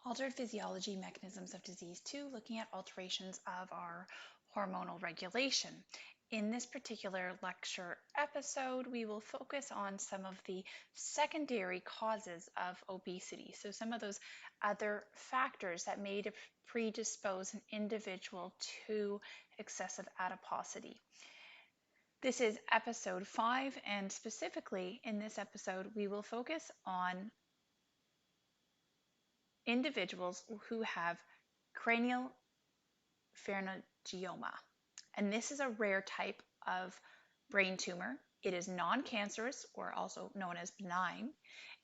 Altered Physiology, Mechanisms of Disease 2, looking at alterations of our hormonal regulation. In this particular lecture episode, we will focus on some of the secondary causes of obesity. So some of those other factors that may predispose an individual to excessive adiposity. This is episode 5, and specifically in this episode, we will focus on individuals who have cranial pharyngioma. And this is a rare type of brain tumor. It is non-cancerous, or also known as benign.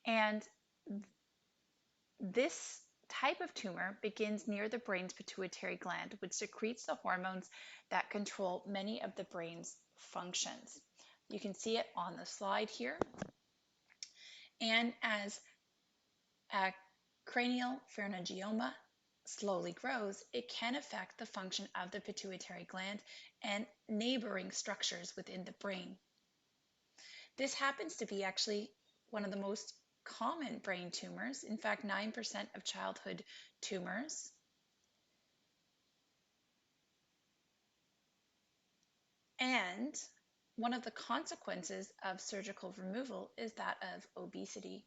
And this type of tumor begins near the brain's pituitary gland, which secretes the hormones that control many of the brain's functions. You can see it on the slide here. And as a cranial pharyngioma slowly grows, it can affect the function of the pituitary gland and neighboring structures within the brain. This happens to be actually one of the most common brain tumors. In fact, 9% of childhood tumors. And one of the consequences of surgical removal is that of obesity.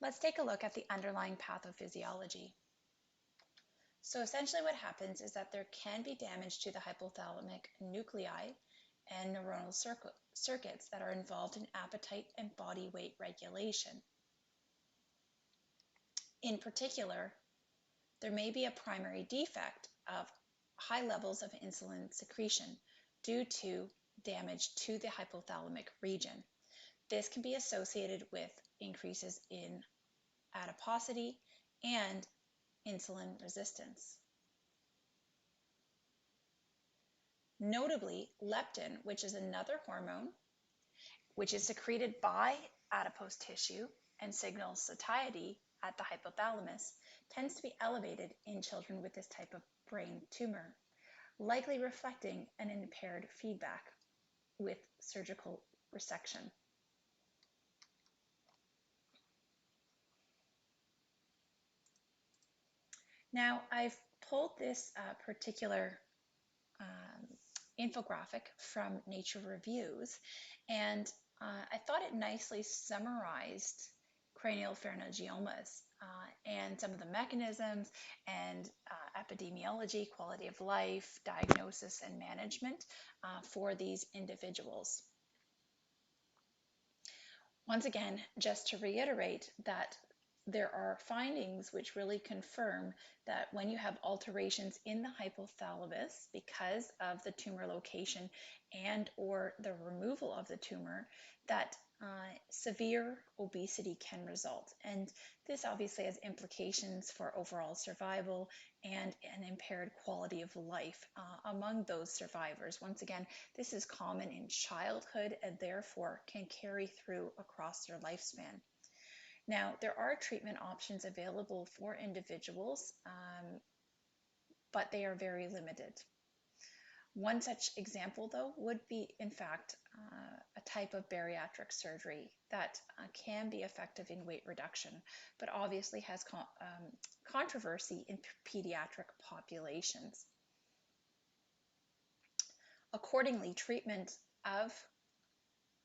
Let's take a look at the underlying pathophysiology. So essentially what happens is that there can be damage to the hypothalamic nuclei and neuronal circuits that are involved in appetite and body weight regulation. In particular, there may be a primary defect of high levels of insulin secretion due to damage to the hypothalamic region. This can be associated with increases in adiposity and insulin resistance. Notably, leptin, which is another hormone, which is secreted by adipose tissue and signals satiety at the hypothalamus, tends to be elevated in children with this type of brain tumor, likely reflecting an impaired feedback with surgical resection. Now, I've pulled this particular infographic from Nature Reviews, and I thought it nicely summarized cranial pharyngiomas and some of the mechanisms and epidemiology, quality of life, diagnosis, and management for these individuals. Once again, just to reiterate that there are findings which really confirm that when you have alterations in the hypothalamus because of the tumor location and or the removal of the tumor, that severe obesity can result. And this obviously has implications for overall survival and an impaired quality of life among those survivors. Once again, this is common in childhood and therefore can carry through across their lifespan. Now, there are treatment options available for individuals, but they are very limited. One such example, though, would be, in fact, a type of bariatric surgery that can be effective in weight reduction, but obviously has controversy in pediatric populations. Accordingly, treatment of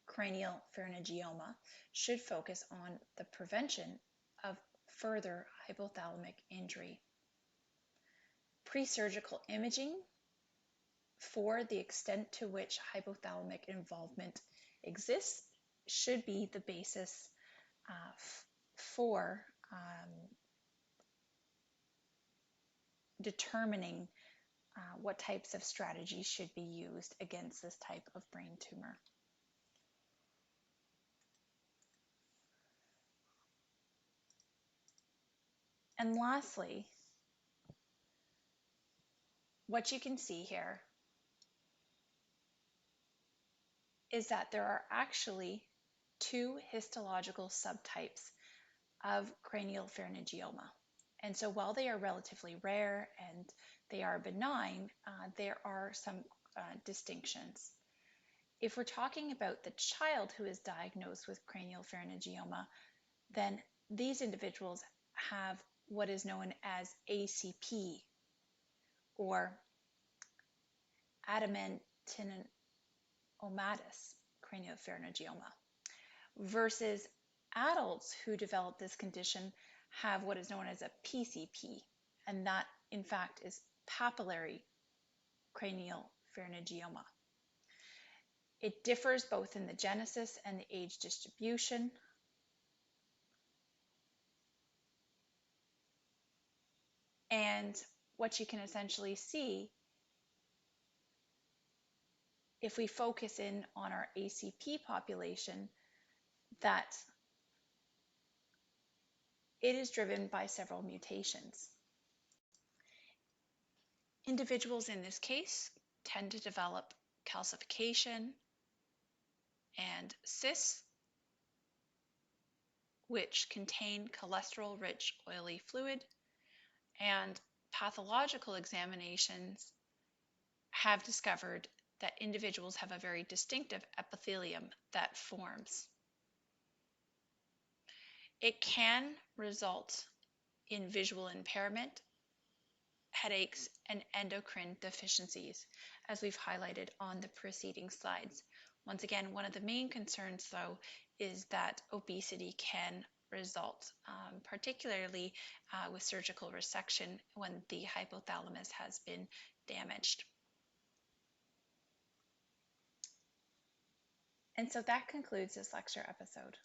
cranial pharyngioma should focus on the prevention of further hypothalamic injury. Pre-surgical imaging for the extent to which hypothalamic involvement exists should be the basis for determining what types of strategies should be used against this type of brain tumor. And lastly, what you can see here is that there are actually two histological subtypes of cranial pharyngioma. And so while they are relatively rare and they are benign, there are some distinctions. If we're talking about the child who is diagnosed with craniopharyngioma, then these individuals have what is known as ACP, or adamantinomatous craniopharyngioma, versus adults who develop this condition have what is known as a PCP, and that in fact is papillary craniopharyngioma. It differs both in the genesis and the age distribution. And what you can essentially see, if we focus in on our ACP population, that it is driven by several mutations. Individuals in this case tend to develop calcification and cysts, which contain cholesterol-rich oily fluid, and pathological examinations have discovered that individuals have a very distinctive epithelium that forms. It can result in visual impairment, headaches, and endocrine deficiencies, as we've highlighted on the preceding slides. Once again, one of the main concerns, though, is that obesity can result, particularly with surgical resection when the hypothalamus has been damaged. And so that concludes this lecture episode.